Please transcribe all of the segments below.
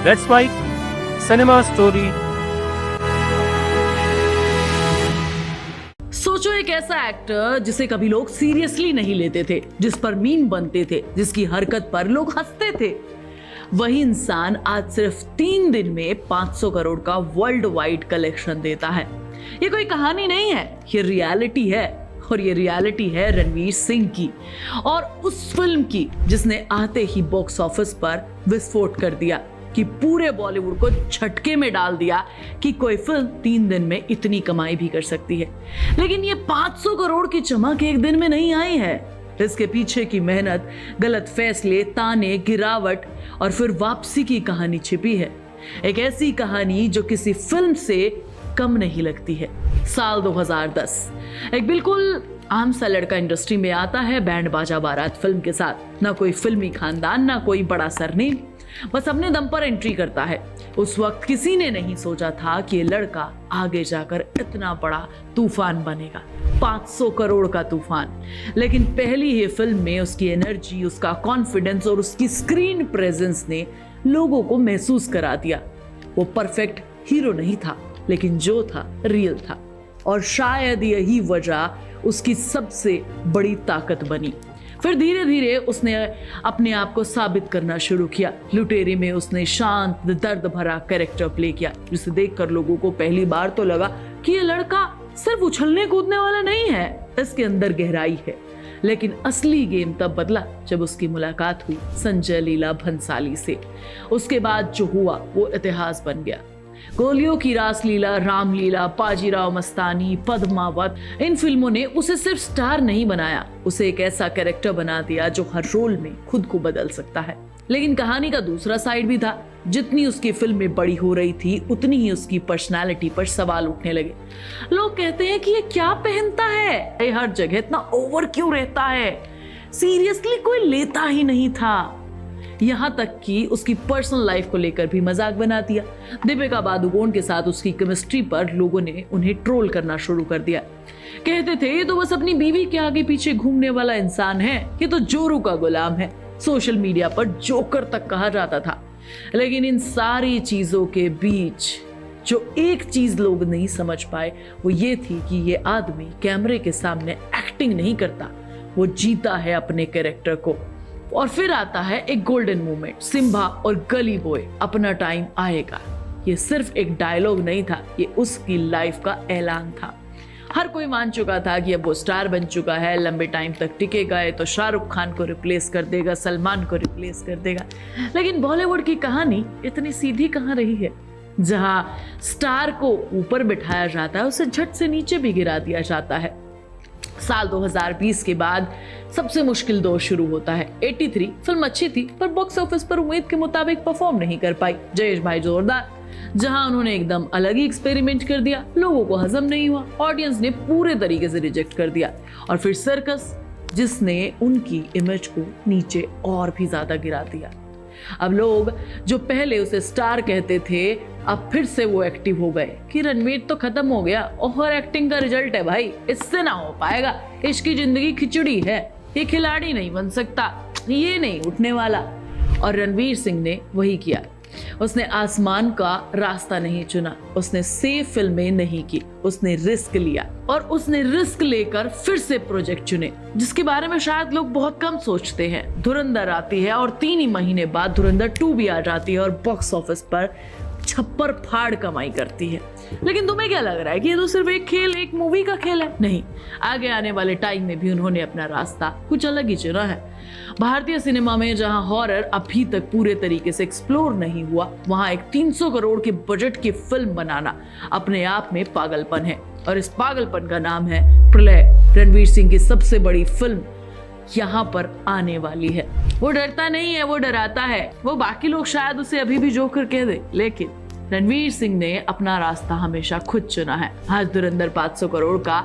Let's write cinema story. सोचो एक ऐसा एक्टर जिसे कभी लोग सीरियसली नहीं लेते थे, जिस पर मीम बनते थे, जिसकी हरकत पर लोग हंसते थे। वही इंसान आज सिर्फ 3 दिन में 500 करोड़ का वर्ल्ड वाइड कलेक्शन देता है। ये कोई कहानी नहीं है, ये रियलिटी है। और ये रियलिटी है रणवीर सिंह की, और उस फिल्म की जिसने आते ही बॉक्स ऑफिस पर विस्फोट कर दिया, कि पूरे बॉलीवुड को झटके में डाल दिया कि कोई फिल्म 3 दिन में इतनी कमाई भी कर सकती है। लेकिन ये 500 करोड़ की चमक एक दिन में नहीं आई है। इसके पीछे की मेहनत, गलत फैसले, ताने, गिरावट और फिर वापसी की कहानी छिपी है। एक ऐसी कहानी जो किसी फिल्म से कम नहीं लगती है। साल 2010 एक बिल्कुल आम सा लड़का इंडस्ट्री में आता है बैंड बाजा बारात फिल्म के साथ। ना कोई फिल्मी खानदान, ना कोई बड़ा सरनेम, बस अपने दम पर एंट्री करता है। उस वक्त किसी ने नहीं सोचा था कि ये लड़का आगे जाकर इतना बड़ा तूफान बनेगा, 500 करोड़ का तूफान। लेकिन पहली ही फिल्म में उसकी एनर्जी, उसका कॉन्फिडेंस और उसकी स्क्रीन प्रेजेंस ने लोगों को महसूस करा दिया। वो परफेक्ट हीरो नहीं था, लेकिन जो था रियल था, और शायद यही वजह उसकी सबसे बड़ी ताकत बनी। फिर धीरे धीरे उसने अपने आप को साबित करना शुरू किया। लुटेरी में उसने शांत, दर्द भरा कैरेक्टर प्ले किया, जिसे देखकर लोगों को पहली बार तो लगा कि ये लड़का सिर्फ उछलने कूदने वाला नहीं है, इसके अंदर गहराई है। लेकिन असली गेम तब बदला जब उसकी मुलाकात हुई संजय लीला भंसाली से। उसके बाद जो हुआ वो इतिहास बन गया। गोलियों की रासलीला, रामलीला, बाजीराव मस्तानी, पद्मावत, इन फिल्मों ने उसे सिर्फ स्टार नहीं बनाया, उसे एक ऐसा कैरेक्टर बना दिया जो हर रोल में खुद को बदल सकता है। लेकिन कहानी का दूसरा साइड भी था। जितनी उसकी फिल्में बड़ी हो रही थी, उतनी ही उसकी पर्सनालिटी पर सवाल उठने लगे। लोग कहते हैं कि ये क्या पहनता है, ये हर जगह इतना ओवर क्यों रहता है, सीरियसली कोई लेता ही नहीं था। यहाँ तक कि उसकी पर्सनल लाइफ को लेकर भी मजाक बना दिया। दीपिका पादुकोण के साथ उसकी केमिस्ट्री पर लोगों ने उन्हें ट्रोल करना शुरू कर दिया। कहते थे ये तो बस अपनी बीवी के आगे पीछे घूमने वाला इंसान है, ये तो जोरू का गुलाम है। सोशल मीडिया पर जोकर तक कहा जाता था। लेकिन इन सारी चीजों के बीच जो एक चीज लोग नहीं समझ पाए वो ये थी कि ये आदमी कैमरे के सामने एक्टिंग नहीं करता, वो जीता है अपने कैरेक्टर को। और फिर आता है एक गोल्डन मोमेंट, सिम्बा और गली बॉय, अपना टाइम आएगा। ये सिर्फ एक डायलॉग नहीं था, ये उसकी लाइफ का ऐलान था। हर कोई मान चुका था कि अब वो स्टार बन चुका है, लंबे टाइम तक टिकेगा, ये तो शाहरुख खान को रिप्लेस कर देगा, सलमान को रिप्लेस कर देगा। लेकिन बॉलीवुड की कहानी इतनी सीधी कहाँ रही है। जहां स्टार को ऊपर बिठाया जाता है, उसे झट से नीचे भी गिरा दिया जाता है। साल 2020 के बाद सबसे मुश्किल दौर शुरू होता है। 83 फिल्म अच्छी थी, पर बॉक्स ऑफिस पर उम्मीद के मुताबिक परफॉर्म नहीं कर पाई। जयेश भाई जोरदार, जहां उन्होंने एकदम अलग ही एक्सपेरिमेंट कर दिया, लोगों को हजम नहीं हुआ, ऑडियंस ने पूरे तरीके से रिजेक्ट कर दिया। और फिर सर्कस, जिसने उनकी इमेज को नीचे और भी ज्यादा गिरा दिया। अब लोग जो पहले उसे स्टार कहते थे, अब फिर से वो एक्टिव हो गए कि रणवीर तो खत्म हो गया, ओवर एक्टिंग का रिजल्ट है भाई, इससे ना हो पाएगा, इसकी जिंदगी खिचड़ी है, ये खिलाड़ी नहीं बन सकता, ये नहीं उठने वाला। और रणवीर सिंह ने वही किया। उसने आसमान का रास्ता नहीं चुना, उसने सेफ फिल्में नहीं की, उसने रिस्क लिया। और उसने रिस्क लेकर फिर से प्रोजेक्ट चुने, जिसके बारे में शायद लोग बहुत कम सोचते हैं। धुरंधर आती है और 3 ही महीने बाद धुरंधर 2 भी आ जाती है और बॉक्स ऑफिस पर छप्पर फाड़ कमाई करती है। लेकिन तुम्हें क्या लग रहा है कि ये तो सिर्फ एक खेल, एक मूवी का खेल है? नहीं, आगे आने वाले टाइम में भी उन्होंने अपना रास्ता कुछ अलग ही चुना है। भारतीय सिनेमा में जहां हॉरर अभी तक पूरे तरीके से एक्सप्लोर नहीं हुआ, वहां एक 300 करोड़ के बजट की फिल्म बनाना अपने आप में पागलपन है। और इस पागलपन का नाम है प्रलय। रणवीर सिंह की सबसे बड़ी फिल्म यहाँ पर आने वाली है। वो डरता नहीं है, वो डराता है। वो बाकी लोग शायद उसे अभी भी जोकर कह दे, लेकिन रणवीर सिंह ने अपना रास्ता हमेशा खुद चुना है। आज धुरंधर 500 करोड़ का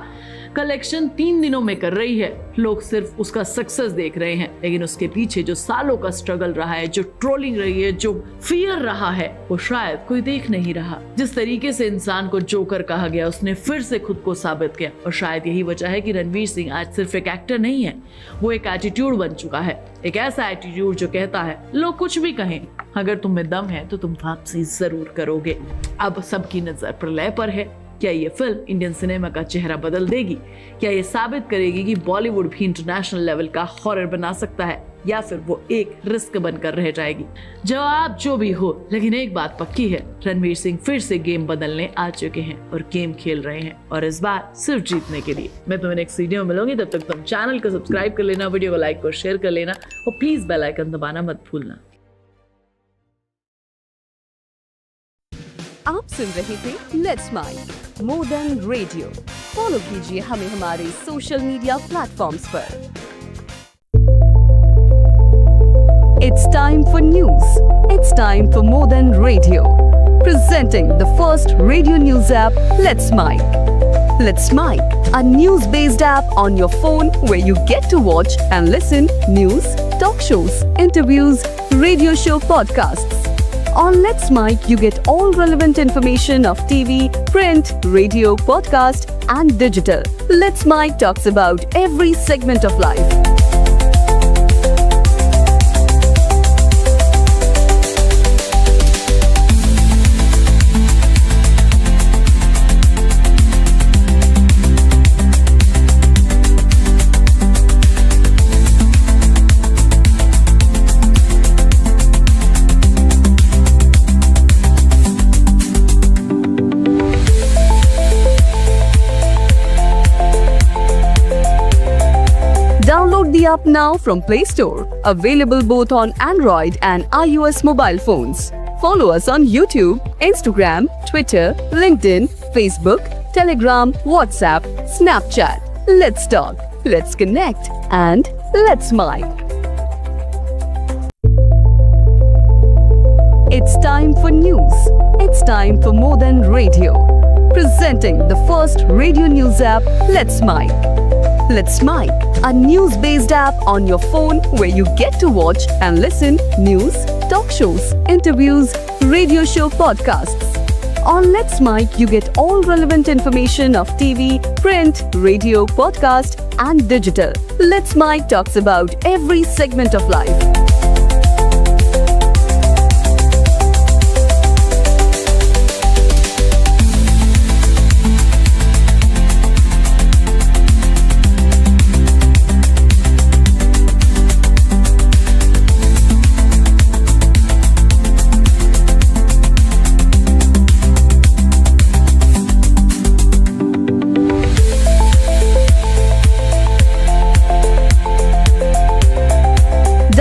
कलेक्शन 3 दिनों में कर रही है। लोग सिर्फ उसका सक्सेस देख रहे हैं, लेकिन उसके पीछे जो सालों का स्ट्रगल रहा है, जो ट्रोलिंग रही है, जो फियर रहा है, वो शायद कोई देख नहीं रहा। जिस तरीके से इंसान को जोकर कहा गया, उसने फिर से खुद को साबित किया। और शायद यही वजह है कि रणवीर सिंह आज सिर्फ एक एक्टर नहीं है, वो एक एटीट्यूड बन चुका है। एक ऐसा एटीट्यूड जो कहता है लोग कुछ भी कहें, अगर तुम में दम है तो तुम वापसी जरूर करोगे। अब सबकी नजर प्रलय पर है। क्या ये फिल्म इंडियन सिनेमा का चेहरा बदल देगी? क्या ये साबित करेगी कि बॉलीवुड भी इंटरनेशनल लेवल का हॉरर बना सकता है, या फिर वो एक रिस्क बनकर रह जाएगी? जवाब जो भी हो, लेकिन एक बात पक्की है, रणवीर सिंह फिर से गेम बदलने आ चुके हैं और गेम खेल रहे हैं, और इस बार सिर्फ जीतने के लिए। मैं तुम्हें नेक्स्ट वीडियो में मिलूंगी, तब तक तुम चैनल को सब्सक्राइब कर लेना, वीडियो को लाइक और शेयर कर लेना, और प्लीज बेल आइकन दबाना मत भूलना। आप सुन रहे थे let's mike more than radio. Follow कीजिए हमें हमारे सोशल मीडिया प्लेटफॉर्म्स पर। It's time for news. It's time for more than radio. Presenting the first radio news app, Let's Mic. Let's Mic, a news-based app on your phone where you get to watch and listen news, talk shows, interviews, radio show podcasts. On Let's Mic, you get all relevant information of TV, print, radio, podcast, and digital. Let's Mic talks about every segment of life. Download the app now from Play Store. Available both on Android and iOS mobile phones. Follow us on YouTube, Instagram, Twitter, LinkedIn, Facebook, Telegram, WhatsApp, Snapchat. Let's talk, let's connect, and let's mic. It's time for news. It's time for more than radio. Presenting the first radio news app, Let's Mic. Let's Mic, a news-based app on your phone where you get to watch and listen news, talk shows, interviews, radio show podcasts. On Let's Mic, you get all relevant information of TV, print, radio, podcast, and digital. Let's Mic talks about every segment of life.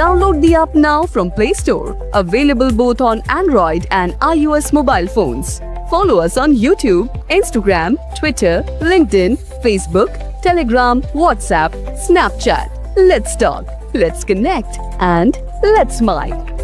Download the app now from Play Store. Available both on Android and iOS mobile phones. Follow us on YouTube, Instagram, Twitter, LinkedIn, Facebook, Telegram, WhatsApp, Snapchat. Let's talk, let's connect, and let's mic.